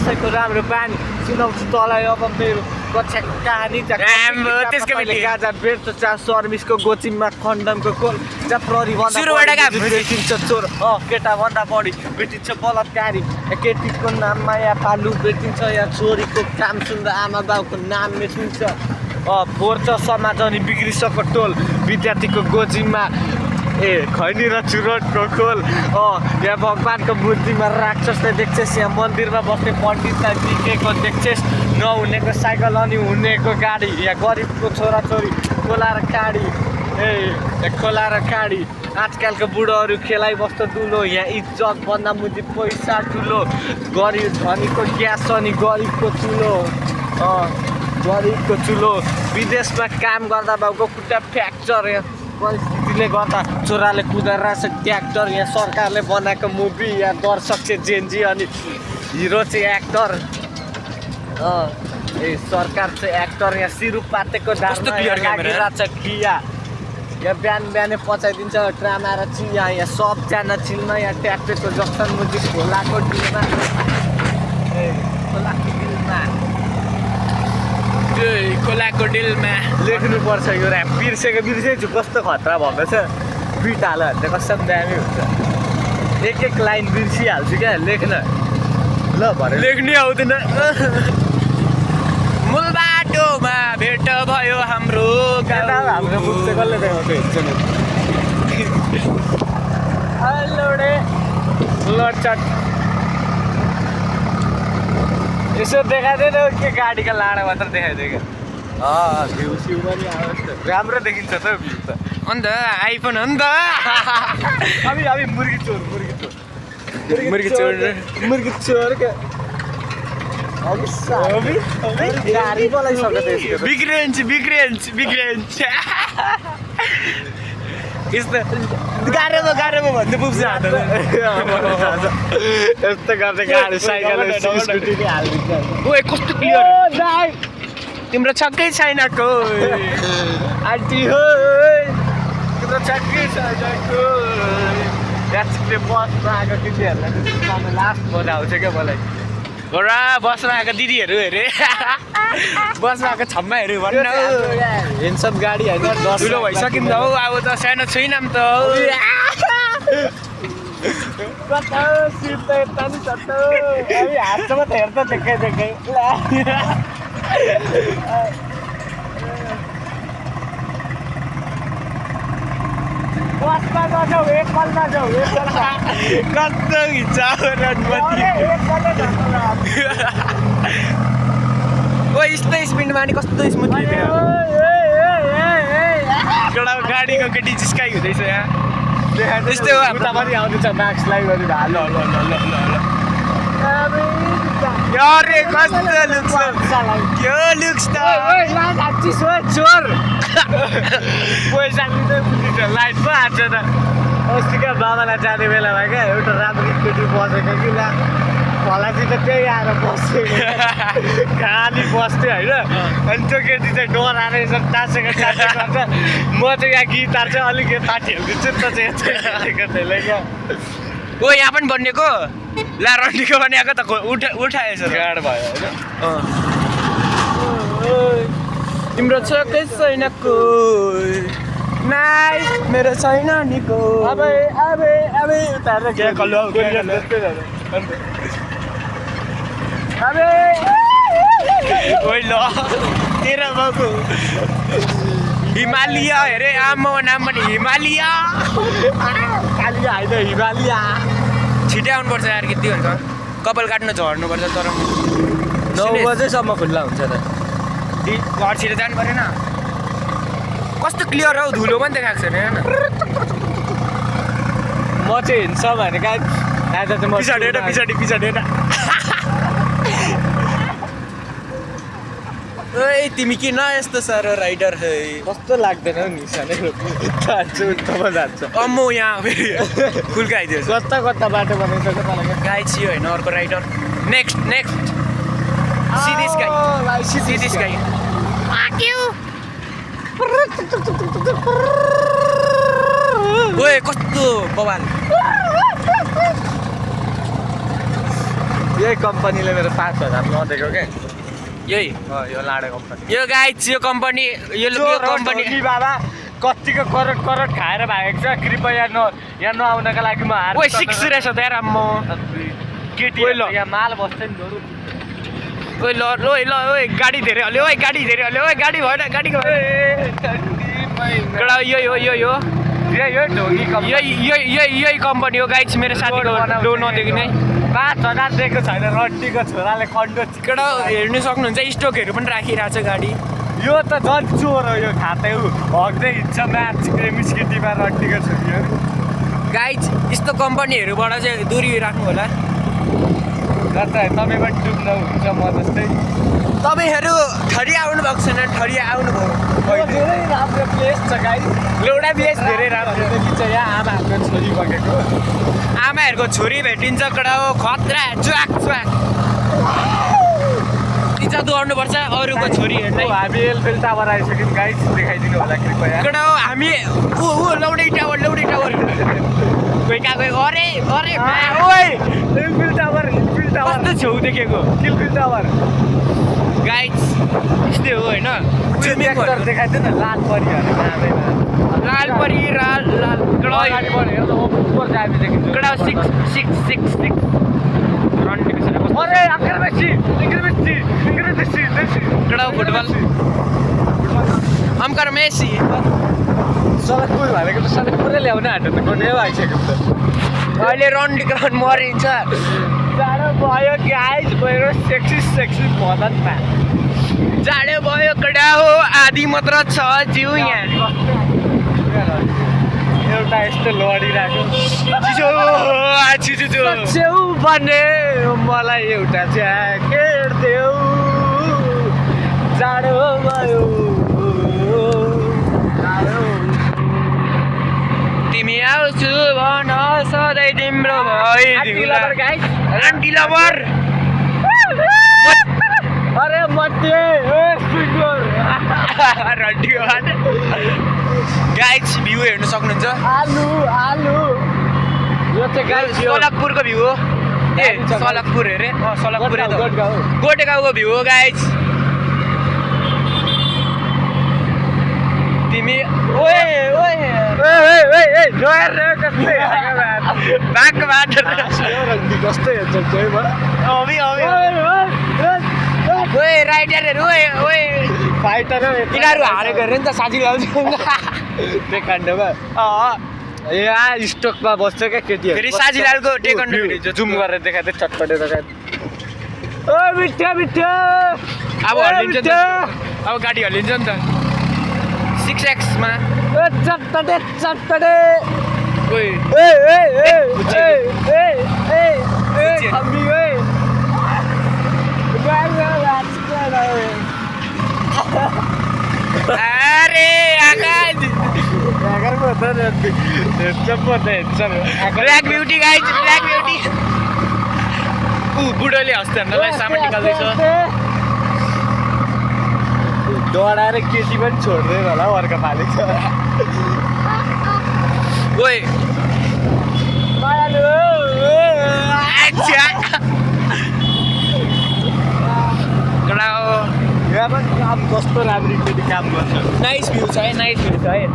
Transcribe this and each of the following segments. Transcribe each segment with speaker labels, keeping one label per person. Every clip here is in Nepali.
Speaker 1: दसैँको राम्रो पानी सुनाउँछु तँलाई अब मेरो कक्षाको कहानी गाजा बेर्छ चा सर्भिसको गोचिङमा खण्डनको कोल जा प्रहरी भेटिन्छ चोर केटा भन्दा बढी भेटिन्छ बलात्कारी केटीको नाममा या पालु भेटिन्छ या छोरीको काम सुन्दा आमा बाउको नाम मेटिन्छ फोर्छ समाज अनि बिग्रिसक्यो टोल विद्यार्थीको गोचिङमा खैनी र चुरोटको खोल यहाँ भगवान्को बुद्धिमा राक्षसले देख्छस् यहाँ मन्दिरमा बस्ने पण्डितलाई बिकेको देख्छस् नहुनेको साइकल अनि हुनेको गाडी यहाँ गरिबको छोराछोरी खोला र काडी खोला र काडी आजकलको बुढोहरू खेलाइबस्छ दुलो यहाँ इज्जत भन्दा मुजी पैसा ठुलो गरिब धनीको ग्यास अनि गरिबको चुलो गरिबको चुलो विदेशमा काम गर्दा बाउको खुट्टा फ्र्याक्चर यहाँ परिस्थितिले गर्दा छोराले कुदाएर ट्र्याक्टर यहाँ सरकारले बनाएको मुभी यहाँ दर्शक चाहिँ जेन्जी अनि हिरो चाहिँ एक्टर सरकार चाहिँ एक्टर यहाँ सिरुपातेको धारमा लागिरहेको छ खिया यहाँ बिहान बिहानै पचाइदिन्छ ड्रामा र चिया यहाँ सबजना चिल्न यहाँ ट्र्याक्टरको जक्सन मुजी खोलाको डिलमा खोलाको डिलमा लेख्नुपर्छ यो ऱ्याप बिर्सेछु कस्तो खतरा भएको छ बिट हाल भने कस्तो दामी हुन्छ एक लाइन बिर्सिहाल्छु क्या लेख्न ल भरे लेख्नै आउँदैन मूल बाटोमा भेट भयो हाम्रो हाम्रो बुक चाहिँ कसले देखाउँछ लडचट यसो देखाइदिएन के गाडीको लाडा मात्र देखाइदियो क्या भ्यू सिउ पनि राम्रो देखिन्छ त भ्यू त अन्त आइफोन हो नि त अभी मुर्गी चोर क्या गाडी बोलाइसक्यो बिग्रेन्च यस्तो गाह्रोमा भन्दै पुग्छ यस्तो गर्दै गाडी साइकल स्कुटी हालिदिन्छ ओए कस्तो क्लियर तिम्रो छक्कै छैनको आन्टी हो तिम्रो छक्कै छैनको याचले बसमा आएको केटीहरूलाई लास्ट मजा आउँछ क्या मलाई बसमा आएको दिदीहरू अरे बसमा आएको छम्माहरू भन्नु हेन्डसम गाडी होइन ठुलो भइसकिन्छ हौ अब त सानो छैनौँ त हातसम्म त हेर्छ देखाइ बसमा नजाऊ एकपल्ट जाऊ कस्तो ओ यस्तो स्पिडमा अनि कस्तो स्मुथ गाडीको केटी जिस्काइ हुँदैछ यहाँ त्यस्तै हो पनि आउँदैछ मास्क लगाइ ल अरे कस्तो लुक्स के लुक्स त चोर पैसा लिँदै बुझिन्छ लाइट पो हाल्छ त अस्ति क्या बाबालाई जाने बेलामा क्या एउटा राम्रो केटी बसेको कि ला फलासी त त्यही आएर बसेको खाली बस्थ्यो होइन अनि त्यो केटी चाहिँ डराएर यसो टाँसेको गर्छ म चाहिँ यहाँ गिटार चाहिँ अलिक यता ठेल्दिन्छु नि त चाहिँ क्या
Speaker 2: ओ यहाँ पनि बनिएको ला रन्डीको बनाएको त उठाएछ
Speaker 1: गाड भयो
Speaker 2: होइन तिम्रो छक्कै छैनको नाइ मेरो छैन निको
Speaker 1: अब उतारेर के कल्लो
Speaker 2: ओइ ल तेरो बाबु हिमालय हेरे आमा नाम पनि हिमालय
Speaker 1: कालिया होइन हिमालय
Speaker 2: छिटै आउनुपर्छ यार के हुन्छ कपाल काट्न झर्नुपर्छ तर
Speaker 1: 9 बजेसम्म खुल्ला हुन्छ त
Speaker 2: घर छिटो जानु परेन कस्तो क्लियर हौ धुलो पनि देखाएको छैन हेर्न
Speaker 1: म चाहिँ हिँड्छ भनेको आज चाहिँ म
Speaker 2: पछाडि ओइ तिमी किन यस्तो साह्रो राइडर है
Speaker 1: कस्तो लाग्दैन हौ निसानै जान्छ
Speaker 2: अम्मो यहाँ फेरि फुल्का आइदियो
Speaker 1: कता बाटो बनाइसक्यो मलाई
Speaker 2: गाई छियो होइन अर्को rider next see this guy fuck you ओए कस्तो बवाल
Speaker 1: यही कम्पनीले मेरो 5,000 नदिएको क्या
Speaker 2: यही
Speaker 1: यो लाडो कम्पनी
Speaker 2: यो गाइज यो कम्पनी यो कम्पनी
Speaker 1: बाबा कतिको करोड खाएर भागेको छ कृपया यहाँ नआउनका लागि म हार
Speaker 2: ओइ 6 रहेछ त यार म
Speaker 1: केटी
Speaker 2: ओइ ल।
Speaker 1: यहाँ माल बस्छ नि धुरु
Speaker 2: ओइ ल ओइ ल ओइ गाडी धेरै हल्यो ओइ गाडी धेरै हल्यो ओइ गाडी भएन गाडी कडा यो
Speaker 1: यो ढोगी कम्पनी
Speaker 2: यही कम्पनी हो गाइज मेरो साथीको लो नदेखि नै
Speaker 1: 5,000 दिएको छैन रड्डीको छोराले खण्डो
Speaker 2: कडा हेर्नु सक्नुहुन्छ स्टोकहरू पनि राखिरहेको छ गाडी
Speaker 1: यो त झन् चोर हो यो खातै हग्दै हिँड्छ म्याच मिस्किटीमा रड्डीको छोरीहरू
Speaker 2: गाइज यस्तो कम्पनीहरूबाट चाहिँ दूरी राख्नु होला
Speaker 1: तपाईँ पनि डुब्न हुन्छ म जस्तै
Speaker 2: तपाईँहरू ठरिया आउनु भएको छैन ठरिया आउनुभयो
Speaker 1: धेरै राम्रो प्लेस छ गाई
Speaker 2: लौडा प्लेस धेरै राम्रो
Speaker 1: देखिन्छ यहाँ आमाहरूको छोरी बगेको
Speaker 2: आमाहरूको छोरी भेटिन्छ कडा हो खतरा च्वाक इज्जत गर्नुपर्छ अरूको छोरीहरूलाई
Speaker 1: हामी एलफेल टावर आइसक्यौँ गाइस देखाइदिनु होला कृपया
Speaker 2: कडा हो हामी लौडै टावर कोही कहाँ गयो अरे
Speaker 1: ओइ एलफेल टावर
Speaker 2: कस्तो छेउ देखेको
Speaker 1: एलफेल टावर
Speaker 2: गाइज यस्तै हो होइन
Speaker 1: देखाइदिनु न लाल परिहरू
Speaker 2: लाल परी लाल कडा कडा 6
Speaker 1: अरे
Speaker 2: कडा फुटबल अम्कर मेसी
Speaker 1: सडकपुर भनेको त सडकपुरै ल्याउन आँट्यो त कोही आइसक्यो त
Speaker 2: अहिले रन्डी ग्राउन्ड मरिन्छ
Speaker 1: जाडो भयो गाइस मेरो सेक्सी भदनमा
Speaker 2: जाडो भयो कडा हो आधी मात्र छ जिउ यहाँ
Speaker 1: एउटा यस्तो लडिरहेको
Speaker 2: चिसो
Speaker 1: छेउ भने मलाई एउटा ज्याकेट देऊ जाडो भयो
Speaker 2: तिमी आउँछु भन सधैँ तिम्रो भइदिउँला आन्टी लभर
Speaker 1: अरे मध्य
Speaker 2: गाइज भ्यू हेर्नु सक्नुहुन्छ
Speaker 1: आलु यो चाहिँ गाइस
Speaker 2: सलकपुरको भ्यू हो ए सलकपुर हेरे सलकपुर गोटेगाउँको भ्यू हो गाइज तिमी
Speaker 1: कस्तै
Speaker 2: राइडरहरू
Speaker 1: फाइटर
Speaker 2: यिनीहरू हारेको अरे नि त साथी आउँछ
Speaker 1: टेकान्डोमा यहाँ स्टोकमा बस्छ क्या केटीहरू
Speaker 2: फेरि साजिलालको टेकन्डो
Speaker 1: जुम गरेर देखाएको चटपटे ओ मिठो
Speaker 2: अब हल्लिन्छ नि त अब गाडी हल्लिन्छ नि त 6X मा
Speaker 1: चटपटे
Speaker 2: अरे Akash black beauty guys black beauty बुढोले हस्ताहरूलाई सामान निकाल्दैछ
Speaker 1: डढाएर केटी पनि छोड्दैन होला अर्को पालि
Speaker 2: ओइ
Speaker 1: यहाँ पनि काम कस्तो राम्रो केटी काम गर्छ
Speaker 2: नाइस भ्यू छ है नाइस भ्यू छ है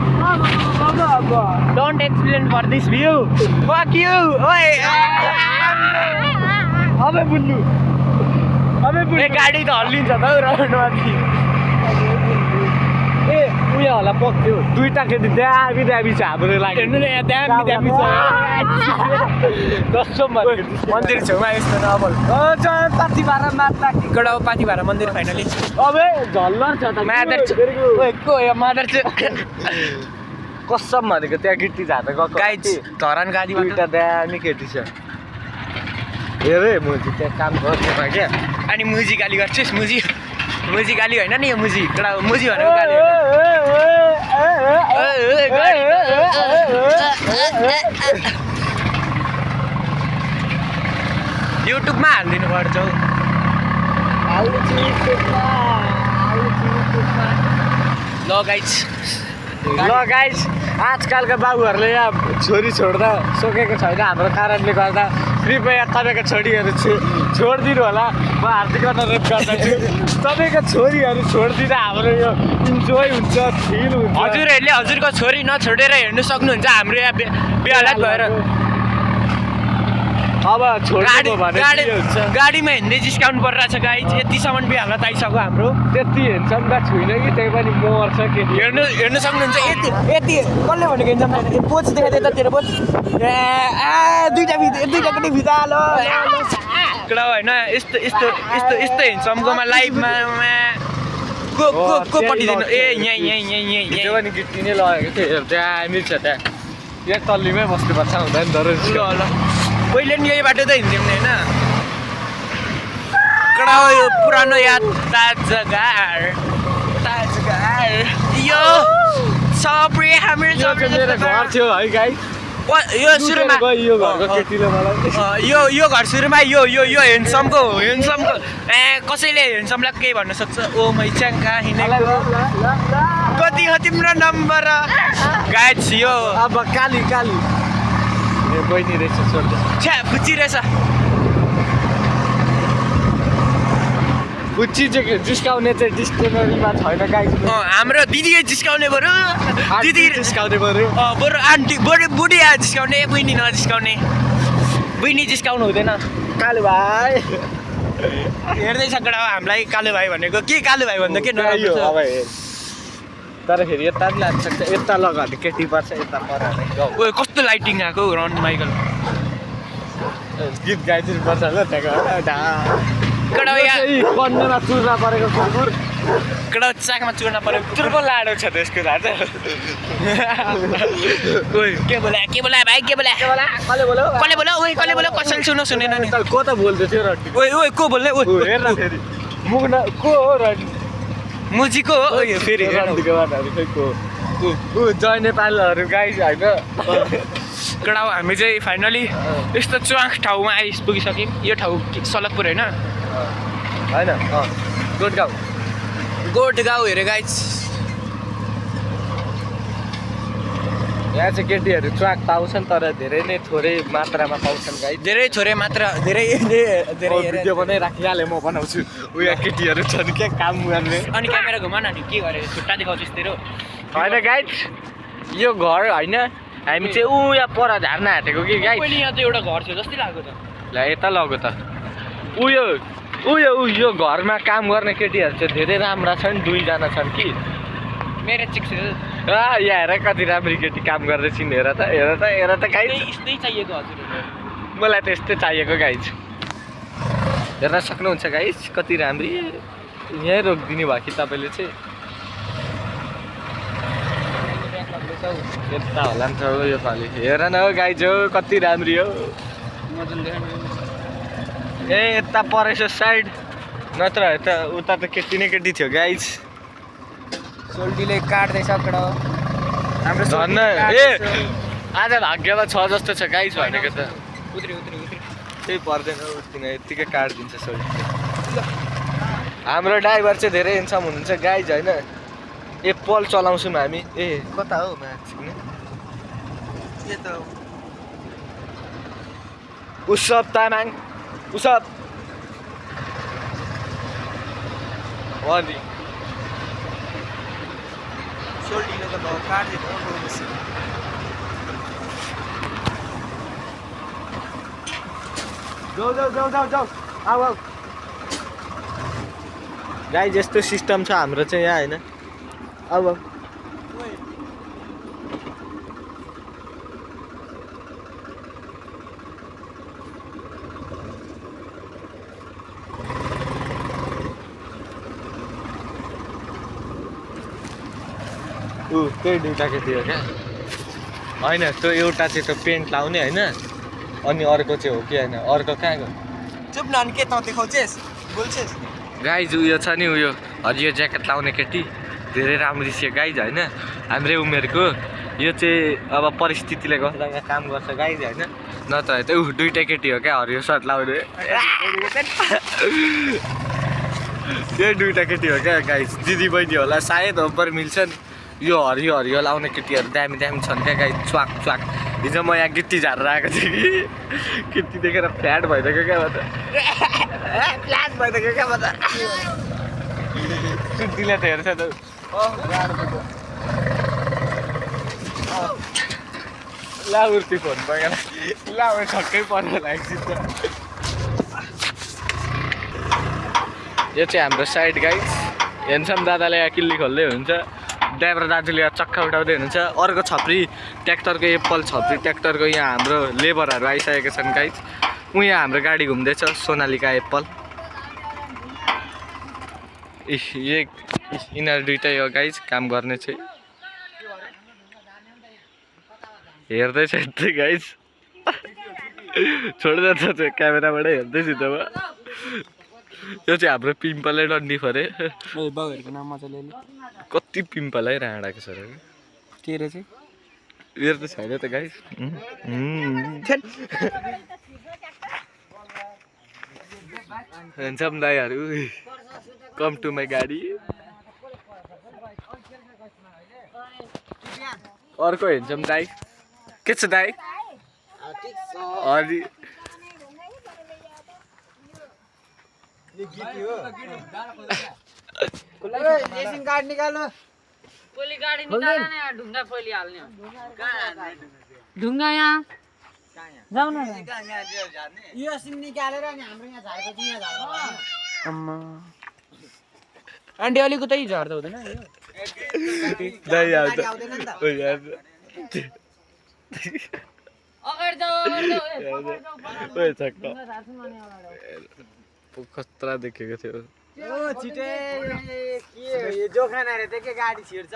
Speaker 2: don't explain for this view fuck you ओइ
Speaker 1: अबे बुल्लु
Speaker 2: ए गाडी त हल्लिन्छ त हौ राउन्डमाथि
Speaker 1: ए उयो होला पक्यो दुईटा केटी दामी छ हाम्रो लागि
Speaker 2: हेर्नु न यहाँ दामी छ
Speaker 1: कस्तो
Speaker 2: मन्दिर छेउमा यस्तो नबल
Speaker 1: पाथी भाडा मात्रा
Speaker 2: कडा पाथी भाडा मन्दिर फाइनली
Speaker 1: अबे झल्लर छ त
Speaker 2: मादर मादर
Speaker 1: कसम भनेको त्यहाँ गिट्टी झार्दै गएको
Speaker 2: गाइज धरान गाडीमा
Speaker 1: दुईटा दामी केटी छ हेरे म त्यहाँ काम गर्छु क्या
Speaker 2: अनि मुजी गाली गर्छस् मुजी गाली होइन नि यो मुजी कडा मुजी भनेको गाली युट्युबमा हालिदिनु पर्छ हौ ल गाइज
Speaker 1: आजकलका बाबुहरूले यहाँ छोरी छोड्दा सकेको छैन हाम्रो कारणले गर्दा कृपया तपाईँको छोरीहरू छोडिदिनु होला म हार्दिक अनुरोध गर्दछु तपाईँको छोरीहरू छोडिदिँदा हाम्रो यो इन्जोय हुन्छ फिल हुन्छ
Speaker 2: हजुरहरूले हजुरको छोरी नछोडेर हेर्नु सक्नुहुन्छ हाम्रो यहाँ बेहालत भएर
Speaker 1: अब छोड्नु भने के हुन्छ
Speaker 2: गाडीमा हिँड्दै जिस्काउनु परिरहेछ गाइज यतिसम्म बेहालत आइसक्यो हाम्रो
Speaker 1: त्यति हेर्छन् त छुइनँ कि त्यही पनि मर्छ के
Speaker 2: हेर्नु सक्नुहुन्छ यति यति कसले भनेको हिँड्छ पोच देखाएको यतातिर पोच दुईटा केटी भिजा ल कडा होइन यस्तो यस्तो यस्तो यस्तो हिँड्छम्कोमा लाइभमा को पठाइदिनु ए यहाँ
Speaker 1: त्यो पनि गिट्टी नै लगेको थियो त्यहाँ हामी छ त्यहाँ यहाँ तल्लीमै बस्नुपर्छ हुँदैन तर
Speaker 2: ल पहिले नि यही बाटो त हिँड्थ्यौँ नि होइन कडा हो यो पुरानो याद ताजगार यो सबै हाम्रो
Speaker 1: मेरो घर थियो है गाई
Speaker 2: यो सुरुमा
Speaker 1: यो घरको केटीले मलाई
Speaker 2: यो घर सुरुमा यो ह्यान्डसमको ए कसैले ह्यान्डसमलाई केही भन्न सक्छ ओ मैचाङका हिँडेको कति हो तिम्रो नम्बर गाइज यो
Speaker 1: अब काली ए बहिनी रहेछ सोध्दा
Speaker 2: छ्या फुच्ची रहेछ
Speaker 1: फुच्ची चाहिँ जिस्काउने चाहिँ डिस्टेनरीमा छैन गाई
Speaker 2: हाम्रो दिदी जिस्काउने बरु दिदी
Speaker 1: जिस्काउने बरु
Speaker 2: बरु आन्टी बरु बुढी जिस्काउने बहिनी नजिस्काउने बहिनी जिस्काउनु हुँदैन
Speaker 1: कालु भाइ
Speaker 2: हेर्दैछ कडा हामीलाई कालु भाइ भनेको के कालु भाइ भन्दा के
Speaker 1: यो अब तर फेरि यता पनि लाग्छ यता लगाएर केटी पर्छ यता पर
Speaker 2: ओ कस्तो लाइटिङ आएको राउन्ड माइकल
Speaker 1: गीत गाइदिनु पर्छ ल त्यहाँ
Speaker 2: कडा
Speaker 1: कन्नेमा चुर्ना परेको कुकुर
Speaker 2: कडा चाकमा चुर्न पऱ्यो
Speaker 1: चुर्को लाडो छ त्यसको राजा
Speaker 2: के बोला भाइ के बोला कसले बोल्यो कसैले सुनेन नि
Speaker 1: को त बोल्दै थियो रड्डी
Speaker 2: ओइ को बोल्ने
Speaker 1: हेर न फेरि मुखना को हो रड्डी
Speaker 2: मुजीको हो यो फेरि
Speaker 1: रड्डीको बाटोहरू खै को जय नेपालहरू गाई होइन
Speaker 2: कडा हामी चाहिँ फाइनली यस्तो च्वाख ठाउँमा आइपुगिसक्यौँ यो ठाउँ सलकपुर होइन
Speaker 1: होइन
Speaker 2: गोठगाउँ हेरे गाइज
Speaker 1: यहाँ चाहिँ केटीहरू च्वाक पाउँछन् तर धेरै नै थोरै मात्रामा पाउँछन् गाई
Speaker 2: धेरै थोरै मात्रा धेरै
Speaker 1: भिडियो बनाइ राखिहालेँ म बनाउँछु उयो केटीहरू छन् क्या काम गर्ने
Speaker 2: अनि क्यामेरा घुमा न के गरे छुट्टा देखाउँछु यस्तै
Speaker 1: होइन गाइड यो घर होइन हामी चाहिँ यहाँ पर झार्न आँटेको कि गाई
Speaker 2: पहिले यहाँ त एउटा घर थियो जस्तै लाग्यो त
Speaker 1: ल यता लग्यो त यो घरमा काम गर्ने केटीहरू चाहिँ धेरै राम्रा छन् 2 जना छन् कि
Speaker 2: मेरो चिक्स
Speaker 1: यहाँ हेर कति राम्री केटी काम गर्दैछिन् हेर त गाई
Speaker 2: यस्तै चाहिएको हजुर
Speaker 1: मलाई त यस्तै चाहिएको गाई हेर्न सक्नुहुन्छ गाई कति राम्री यहीँ रोकिदिनु भयो कि तपाईँले चाहिँ यता होला नि त हो यो पालि हेर न हो गाई जो कति राम्री हो ए यता परेछ साइड नत्र यता उता त केटी नै केटी थियो गाइज
Speaker 2: सोल्टीले काट्दैछ कडा हाम्रो
Speaker 1: धन्न ए आज भाग्यमा छ जस्तो छ गाइज भनेको त
Speaker 2: उत्रि
Speaker 1: केही पर्दैन उठ्दिन यत्तिकै काटिदिन्छ सोल्टीले हाम्रो ड्राइभर चाहिँ धेरै इन्सम हुनुहुन्छ गाइज होइन एप्पल चलाउँछौँ हामी ए कता हो माछिने उसब तामाङ उसब अनि
Speaker 2: सोल्टीले त काट्दिन्छ
Speaker 1: जाऊ आऊ गाई जस्तो सिस्टम छ हाम्रो चाहिँ यहाँ होइन अब त्यही 2टा केटी हो क्या होइन त्यो एउटा चाहिँ त्यो पेन्ट लाउने होइन अनि अर्को चाहिँ हो कि होइन अर्को कहाँ गयो
Speaker 2: चुप न के तँ देखाउँछेस् बोल्छेस्
Speaker 1: गाइज उयो छ नि उयो हरियो ज्याकेट लाउने केटी धेरै राम्रो छ गाइज होइन हाम्रै उमेरको यो चाहिँ अब परिस्थितिले गर्दा यहाँ काम गर्छ गाइज होइन नत्र त्यो 2टा केटी हो क्या हरियो सर्ट लाउने त्यो 2टा केटी हो क्या गाइज दिदी बहिनी होला सायद होम्पर मिल्छ नि यो हरियो लाउने केटीहरू दामी दामी छन् क्या गाई च्वाक च्वाक हिजो म यहाँ गिट्टी झारेर आएको थिएँ कि गिट्टी देखेर फ्ल्याट भइदिएको क्या म त फ्ल्याट भइदिएको क्या म त सुन्तीले त हेर्छ त ला उर्ती फोन पाएन ला छक्कै पर्न लाग्छ त यो चाहिँ हाम्रो साइड गाइस हेर्छौँ दादाले यहाँ किल्ली खोल्दै हुन्छ ड्राइभर दाजुले यहाँ चक्का उठाउँदै हुनुहुन्छ अर्को छप्री ट्र्याक्टरको एप्पल छप्री ट्र्याक्टरको यहाँ हाम्रो लेबरहरू आइसकेका छन् गाइस यहाँ हाम्रो गाडी घुम्दैछ सोनालिका एप्पल यिनीहरू दुइटै हो गाइस काम गर्ने चाहिँ हेर्दैछ यस्तै गाइस छोड्दै छ क्यामेराबाटै हेर्दैछु त म यो चाहिँ हाम्रो पिम्पलै डन्डी फरे
Speaker 2: बाउहरूको नाम मजाले
Speaker 1: कति पिम्पल है राँडाको छ र
Speaker 2: तेरो चाहिँ
Speaker 1: मेरो त छैन त गाइस हेन्सम दाईहरू कम टु माई गाडी अर्को हेन्सम दाई के छ दाई अलि
Speaker 2: गाडी निकाल्नु
Speaker 3: ढुङ्गा यहाँ जाऊ न
Speaker 2: यो सिन निकालेर नि हाम्रो यहाँ झारेपछि यहाँ झार्नु आन्टी अलिक उतै झर्दा हुँदैन
Speaker 1: दाई आउँछ खतरा देखेको थियो
Speaker 2: छिटै के जोखाना रे के गाडी छिर्छ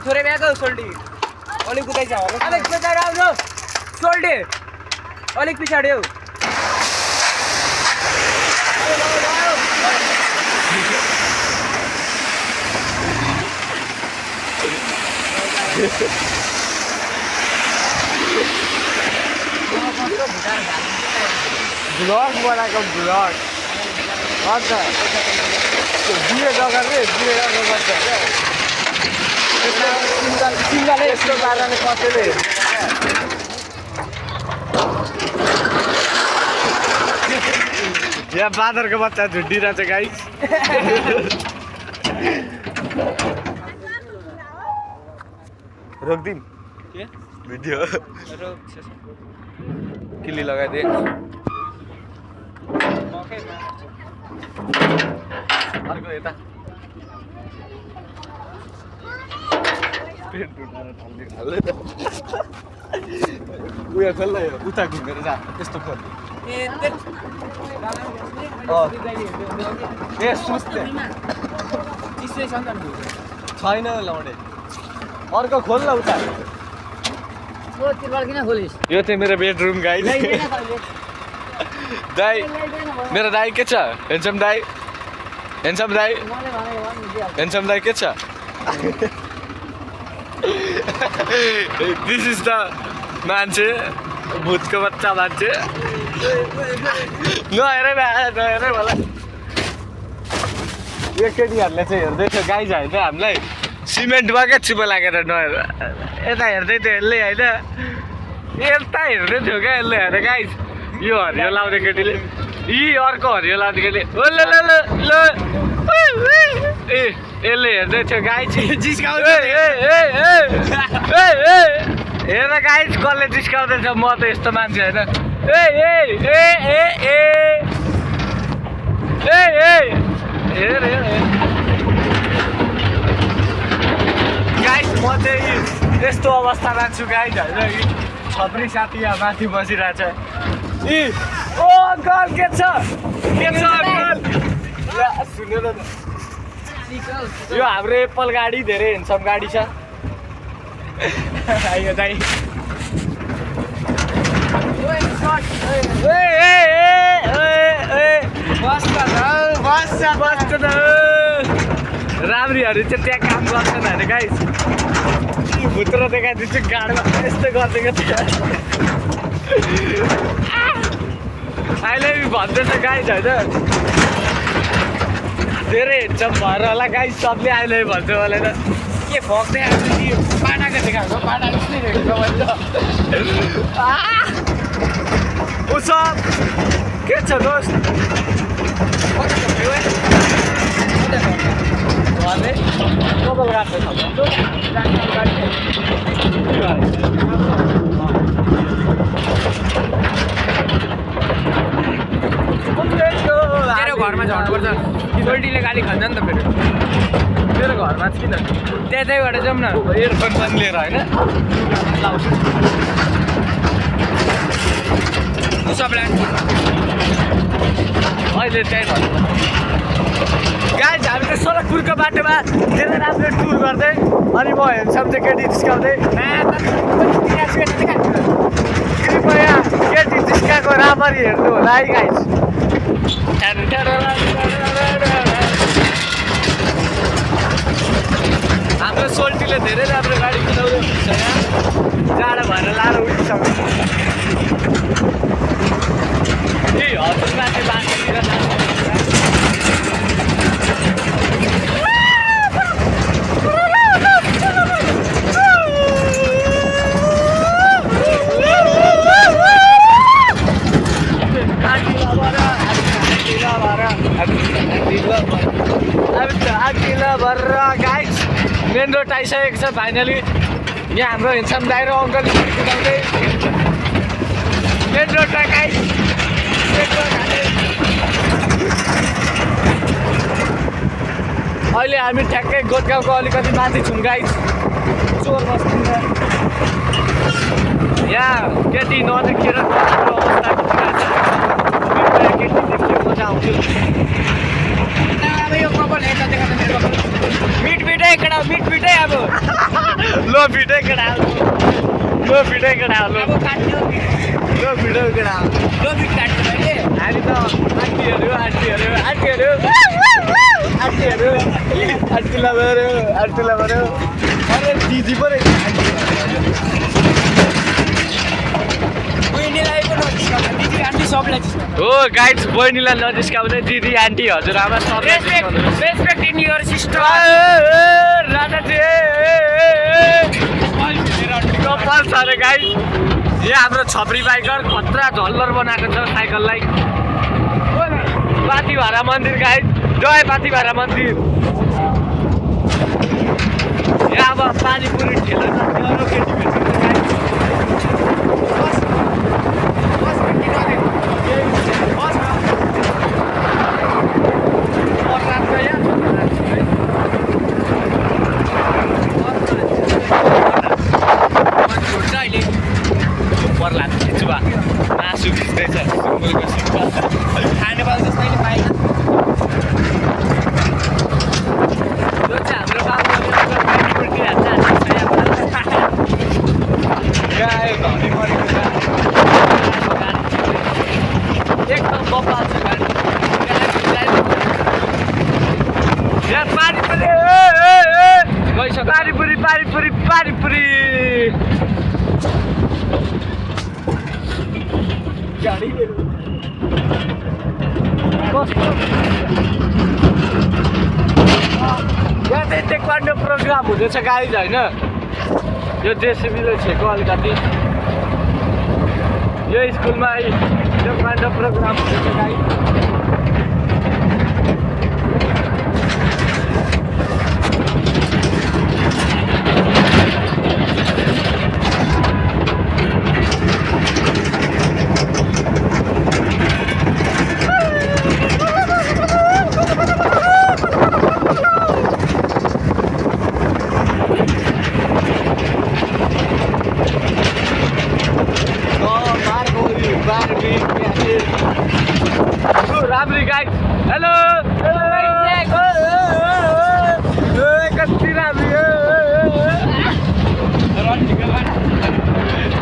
Speaker 2: थोरै ब्याग सोल्टी अलिक उतै छ अलिक पछाडि आउनु सोल्टी अलिक पछाडि हौ
Speaker 1: ब्लग बनाएको ब्लग अन्त बिहे नगर्ने बिहे गर्नुपर्छ क्या सिङ्गाले यस्तो पाराले कसैले यहाँ बाँदरको बच्चा झुन्डिरहेछ गाइस रोकिदिउँ
Speaker 2: के
Speaker 1: भिडियो किल्ली लगाइदिए अर्को यता उयो खोल्न उता घुमेर जा त्यस्तो खोल ए सुस्ते छैन लाउने अर्को खोल न उता यो चाहिँ मेरो बेडरुम गाई दाई मेरो दाई के छ हेन्सम दाई हेन्सम दाई हेन्सम दाई के छ दिस इज द मान्छे भूतको बच्चा मान्छे नहेरै नहेरै होला यो केटीहरूले चाहिँ हेर्दै थियो गाई चाहिँ होइन हामीलाई सिमेन्टमा क्या चिपो लागेर नहेर यता हेर्दै थियो यसले होइन यता हेर्दै थियो क्या यसले हेरेर गाई यो हरियो लाउने केटीले अर्को हरियो लाउने केटीले ए यसले हेर्दै थियो गाई चाहिँ हेर गाई कसले जिस्काउँदैछ म त यस्तो मान्छे होइन हेर गाइस म चाहिँ यस्तो अवस्थामा छु गाइस होइन छप्री साथी यहाँ माथि बसिरहेछ ओ अङ्कल के छ अङ्कल सुनेर न यो हाम्रो एप्पल गाडी धेरै हेन्सम गाडी छ आइयो दाइ राम्रीहरू चाहिँ त्यहाँ काम गर्छन् अरे गाइस भुत्र देखाइदिन्छु गाडीमा यस्तो गरिदिएको थियो अहिले भन्दैछ गाइस होइन धेरै हेडसम भएर होला गाइस सबले अहिले भन्छ मलाई त के फक्दै आएको नि पाटाको देखाएको पाटाको जस्तै देखेको मैले त उसब के छ दोस्त कपाल काट्दै
Speaker 2: तेरो घरमा झर्नुपर्छ सोल्टीले गाली खान्छ नि त फेरि
Speaker 1: मेरो घरमा किन
Speaker 2: त्यतैबाट जाउँ न
Speaker 1: इयरफोन पनि लिएर होइन
Speaker 2: सबलाई
Speaker 1: अहिले त्यही भन्नु गाइज हामी त सोलकपुरको बाटोमा धेरै राम्रो टुर गर्दै अनि म हेर्छम चाहिँ केटी जिस्काउँदै कृपया केटी जिस्काएको राम्ररी हेर्नु होला है गाइज हाम्रो सोल्टीले धेरै राम्रो गाडी कुदाउँदै हुन्छ यहाँ जाडो भएर लाएर उठिसक्यो ए हजुरमाथि बाटोतिर गाइस मेन रोड आइसकेको छ फाइनली यहाँ हाम्रो हिँड्छम दाइ र अङ्कल कुदाउँदै मेन रोडमा गाइस अहिले हामी ठ्याक्कै गोठगाउँको अलिकति माथि छौँ गाइस चोर बस्तीमा यहाँ केटी नदेखेर हाम्रो अवस्था केटी देख्यो मजा आउँथ्यो
Speaker 2: मिट पिटै अब
Speaker 1: लो भिडै केटा लो भिडै केटा लो भिडो केटा
Speaker 2: लोबिट काट्नु मैले
Speaker 1: हामी त आन्टीलाई भयो अरे दिदी पो रहेछ
Speaker 2: बहिनीलाई पो नजिस्काउनु दिदी आन्टी सबलाई
Speaker 1: हो गाइड्स बहिनीलाई नजिस्काउने दिदी आन्टी हजुरआमा
Speaker 2: respect in your sister
Speaker 1: Rajaji कपाल छ अरे गाइस यहाँ हाम्रो छपरी बाइकर खतरा झल्लर बनाएको छ साइकललाई पाथिभारा मन्दिर गाइस जय पाथिभारा मन्दिर यहाँ अब पानीपुरी ठेला अरू केटी मासु खिच्दैछ सुँगुरको सुक्खा
Speaker 2: खाने पाउँछ मैले पाएन
Speaker 1: यो चाहिँ हाम्रो बाबुले पानीपुरी हाल्छ एकदम बब्बाल छ गाडी यहाँ पानीपुरी गइसक्यो पानीपुरी गाडी यहाँ चाहिँ टेक्वान्डो प्रोग्राम हुँदैछ गाइज होइन यो जेसिबीले छेको अलिकति यो स्कुलमा टेक्वान्डो प्रोग्राम हुँदैछ गाइज राम्री गाइड हेलो कति राम्री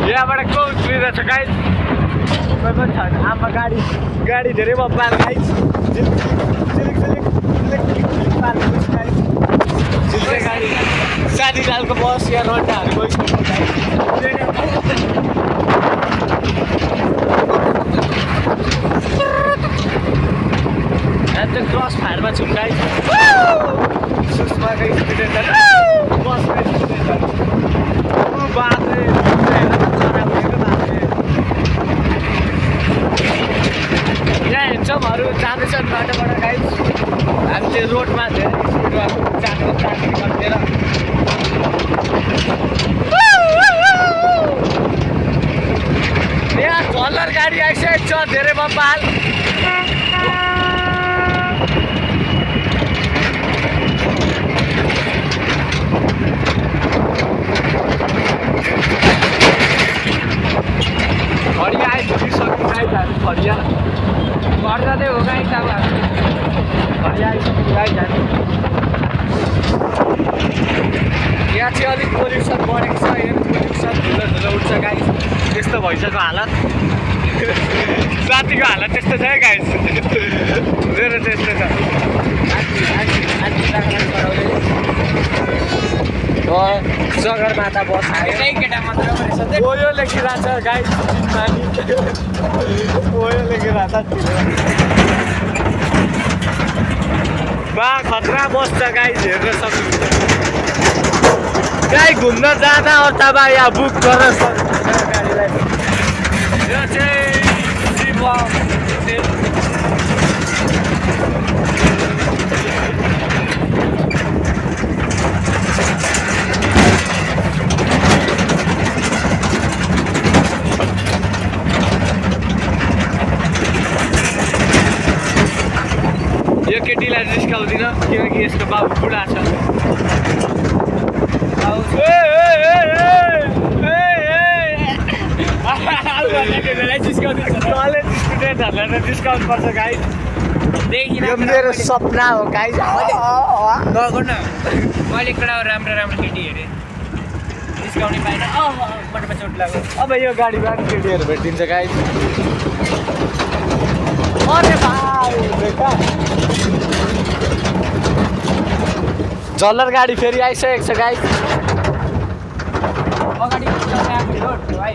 Speaker 1: यहाँबाट को उत्रिरहेछ गाइड पनि छ आमा गाडी धेरै बब्बाल गाइड गाडी साथीलालको बस या रड्डाहरू गइसक्यो हामी चाहिँ क्रस फायरमा छौँ गाइस सुषमाको स्टुडेन्टहरू बसमा स्टुडेन्टहरू बाफ्रे चरा उडेको बाफ्रे यहाँ हेन्डसमहरू जाँदैछन् बाटोबाट गाइस हामी चाहिँ रोडमा धेरै स्पिडमा जानु ट्राफिक कटेर यहाँ झल्लर गाडी आइसकेको छ धेरै बब्बाल फरिया आइपुगिसक्यो गाइस हामी फरिया घर जाँदै हो गाइस अब हामी फरिया आइसक्यो गाइस हामी यहाँ चाहिँ अलिक पोल्युसन बढेको छ एयर पोल्युसन धुलो धुलो उठ्छ गाइस त्यस्तो भइसक्यो हालत साथीको हालत त्यस्तो छ है गाइस मेरो त्यस्तो छ सगरमाथा बस आयो ओयो लेखिरहेको छ गाइस ओयो लेखिरहेको छ बा खतरा बस छ गाइस हेर्न सक्नुहुन्छ गाई घुम्न जाँदा अथवा यहाँ बुक गर्न सक्नुहुन्छ गाडीलाई यो चाहिँ शिवम यो केटीलाई जिस्काउँदिनँ किनकि यसको बाबु बुढा छ कलेज स्टुडेन्टहरूलाई त डिस्काउन्ट पर्छ गाइस यो मेरो सपना हो गाइस
Speaker 2: मैले कडा राम्रो राम्रो केटी हेरेँ डिस्काउन्ट पाएन बटमा चोट लाग्यो
Speaker 1: अब यो गाडीमा केटीहरू भेटिन्छ गाइस अरे भाइ झल्लर गाडी फेरि आइसकेको छ गाइस
Speaker 2: अगाडि भाइ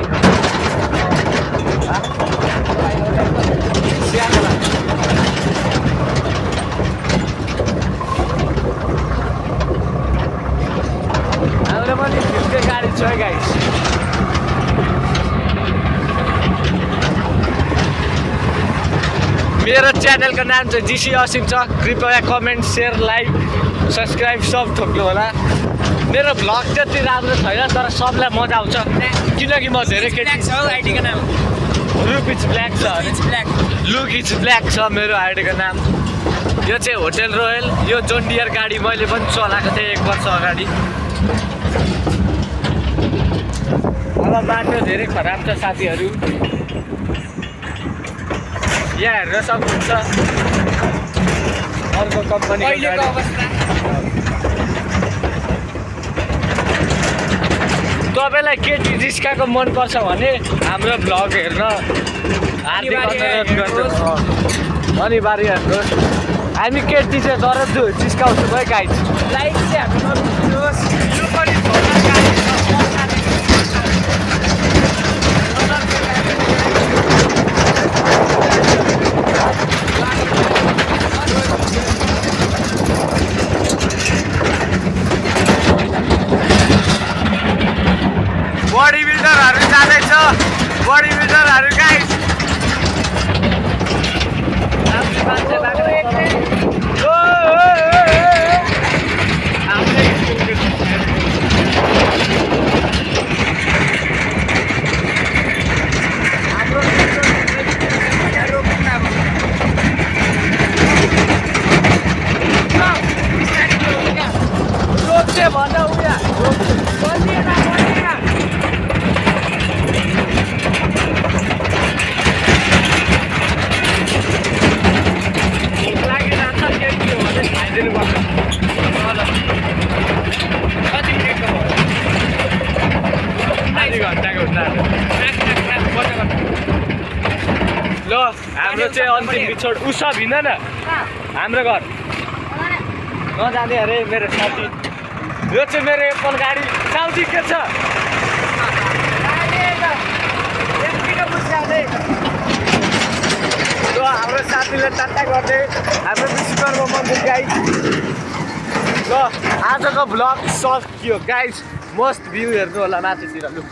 Speaker 1: हाम्रो पनि फिफ्टै गाडी छ है गाइस मेरो च्यानलको नाम चाहिँ जिसी असिम छ कृपया कमेन्ट सेयर लाइक सब्सक्राइब सब थोक्नु होला मेरो भ्लग त्यति राम्रो छैन तर सबलाई मजा आउँछ किनकि म धेरै केटी
Speaker 2: छ आइडीको नाम
Speaker 1: लुक इज ब्ल्याक छ लुक इज ब्ल्याक छ मेरो आइडीको नाम यो चाहिँ होटेल रोयल यो जोन डियर गाडी मैले पनि चलाएको थिएँ 1 वर्ष अगाडि अब बाटो धेरै खराब छ साथीहरू यहाँ हेर्न सक्नुहुन्छ अर्को कम्पनी
Speaker 2: अहिलेको अवस्था
Speaker 1: तपाईँलाई केटी जिस्काको मनपर्छ भने हाम्रो भ्लग हेर्न हार्दिक अनुरोध गर्छौँ अनिवार्य हेर्नुहोस् हामी केटी चाहिँ तर जिस्काउँछौँ है गाइस
Speaker 2: लाइक चाहिँ हाम्रो नबिर्सिनुहोस् यो पनि
Speaker 1: बडी बिल्डरहरू जाँदैछ बडी बिल्डरहरू गाइस रोक्छ भन्दा उया ल हाम्रो चाहिँ अन्तिम बिछोड उसा भिन्न न हाम्रो घर नजाने अरे मेरो साथी यो चाहिँ मेरो एप्पल गाडी साउजी के छ ल हाम्रो साथी हामीलाई टाटा गर्दै हाम्रो विश्वकर्मा मन्दिर गाइज ल आजको भ्लग सकियो गाइज मस्त भ्यू हेर्नु होला माथितिर लु